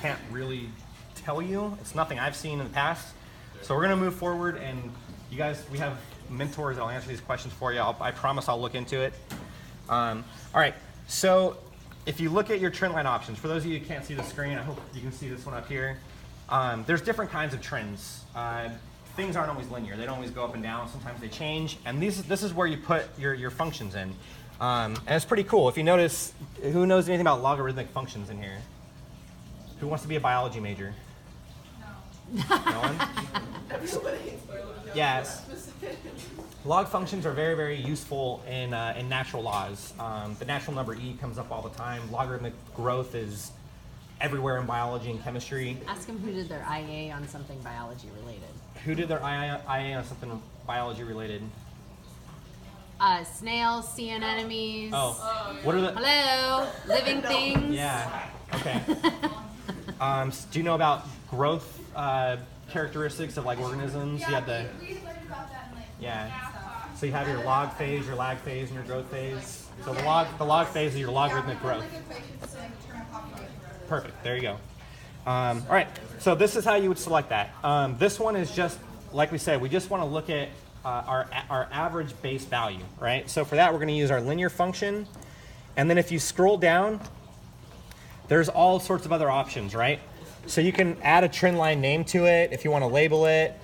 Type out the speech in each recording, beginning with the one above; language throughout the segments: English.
can't really tell you. It's nothing I've seen in the past. So we're gonna move forward, and you guys, we have mentors that'll answer these questions for you. I promise I'll look into it. All right, so if you look at your trend line options, for those of you who can't see the screen, I hope you can see this one up here. There's different kinds of trends. Things aren't always linear. They don't always go up and down. Sometimes they change. And this is where you put your functions in. And it's pretty cool. If you notice, who knows anything about logarithmic functions in here? Who wants to be a biology major? No. No one? Yes. Log functions are very, very useful in natural laws. The natural number e comes up all the time. Logarithmic growth is everywhere in biology and chemistry. Ask them who did their IA on something biology related. Who did their IA on something biology related? Snails, sea anemones. Oh, what are the? Hello, living things. Yeah. Okay. Do you know about growth characteristics of like organisms? Yeah, You have the. we learned about that in like Yeah. So you have your log phase, your lag phase, and your growth phase. So the log phase is your logarithmic growth. Perfect. There you go. All right. So this is how you would select that. This one is just like we said. We just want to look at our average base value, right? So for that, we're going to use our linear function, and then if you scroll down, there's all sorts of other options, right? So you can add a trend line name to it if you want to label it.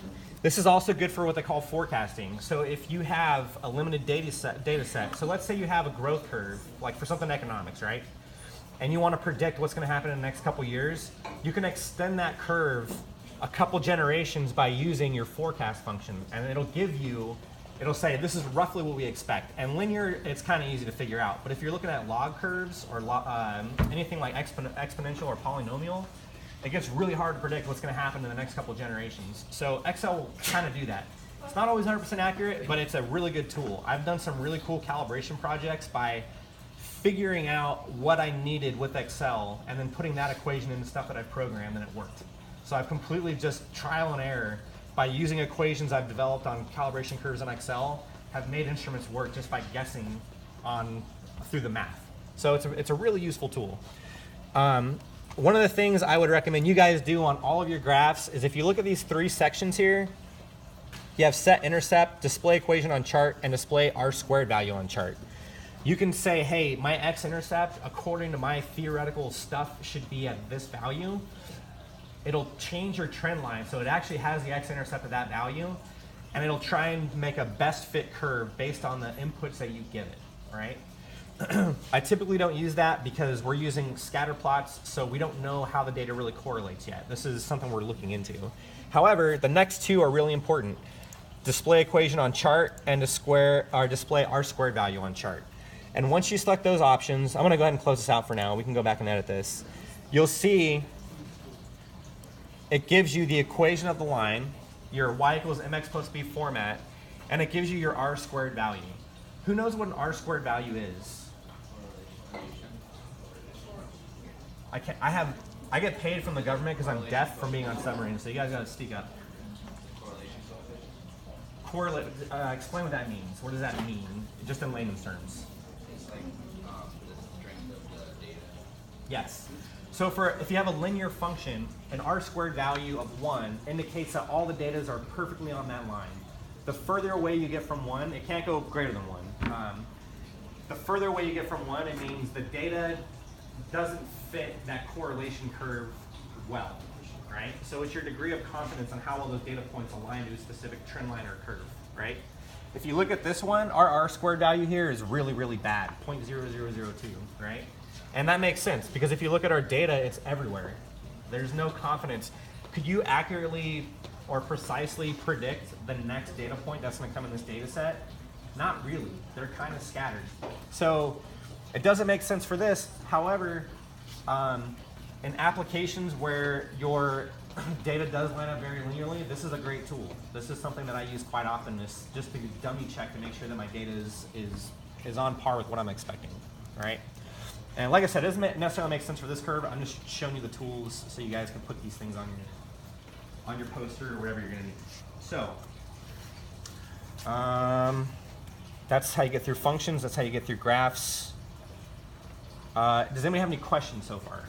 This is also good for what they call forecasting. So if you have a limited data set, so let's say you have a growth curve, like for something economics, right? And you want to predict what's going to happen in the next couple years, you can extend that curve a couple generations by using your forecast function, and it'll say this is roughly what we expect. And linear, it's kind of easy to figure out. But if you're looking at log curves or anything like exponential or polynomial, it gets really hard to predict what's going to happen in the next couple generations. So Excel will kind of do that. It's not always 100% accurate, but it's a really good tool. I've done some really cool calibration projects by figuring out what I needed with Excel and then putting that equation into stuff that I programmed, and it worked. So I've completely just trial and error by using equations I've developed on calibration curves in Excel, have made instruments work just by guessing through the math. So it's a really useful tool. One of the things I would recommend you guys do on all of your graphs is if you look at these three sections here, you have set intercept, display equation on chart, and display R squared value on chart. You can say, hey, my x-intercept, according to my theoretical stuff, should be at this value. It'll change your trend line, so it actually has the x-intercept at that value, and it'll try and make a best fit curve based on the inputs that you give it, right? I typically don't use that because we're using scatter plots, so we don't know how the data really correlates yet. This is something we're looking into. However, the next two are really important. Display equation on chart and display R squared value on chart. And once you select those options, I'm going to go ahead and close this out for now. We can go back and edit this. You'll see it gives you the equation of the line, your y equals mx plus b format, and it gives you your R squared value. Who knows what an R squared value is? I get paid from the government because I'm deaf from being on submarines, so you guys got to speak up. Correlate. Explain what that means. What does that mean, just in layman's terms? It's like the strength of the data. Yes. So if you have a linear function, an R squared value of 1 indicates that all the data are perfectly on that line. The further away you get from 1, it can't go greater than 1. The further away you get from 1, it means the data doesn't fit that correlation curve well, right? So it's your degree of confidence on how well those data points align to a specific trend line or curve, right? If you look at this one, our R squared value here is really, really bad, 0.0002, right? And that makes sense because if you look at our data, it's everywhere. There's no confidence. Could you accurately or precisely predict the next data point that's going to come in this data set? Not really. They're kind of scattered. So it doesn't make sense for this. However, in applications where your data does line up very linearly, this is a great tool. This is something that I use quite often, just to dummy check to make sure that my data is on par with what I'm expecting, right? And like I said, it doesn't necessarily make sense for this curve. I'm just showing you the tools so you guys can put these things on your poster or whatever you're going to need. So that's how you get through functions. That's how you get through graphs. Does anybody have any questions so far?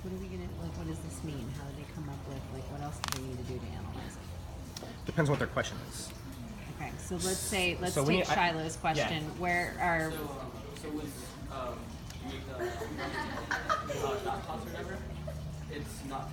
what are we gonna, like, what does this mean? How do they come up with, like, what else do they need to do to analyze it? Depends what their question is. Okay, so let's say, let's So we take need- Shiloh's question. Where are, So with you make the dot plots or whatever, it's not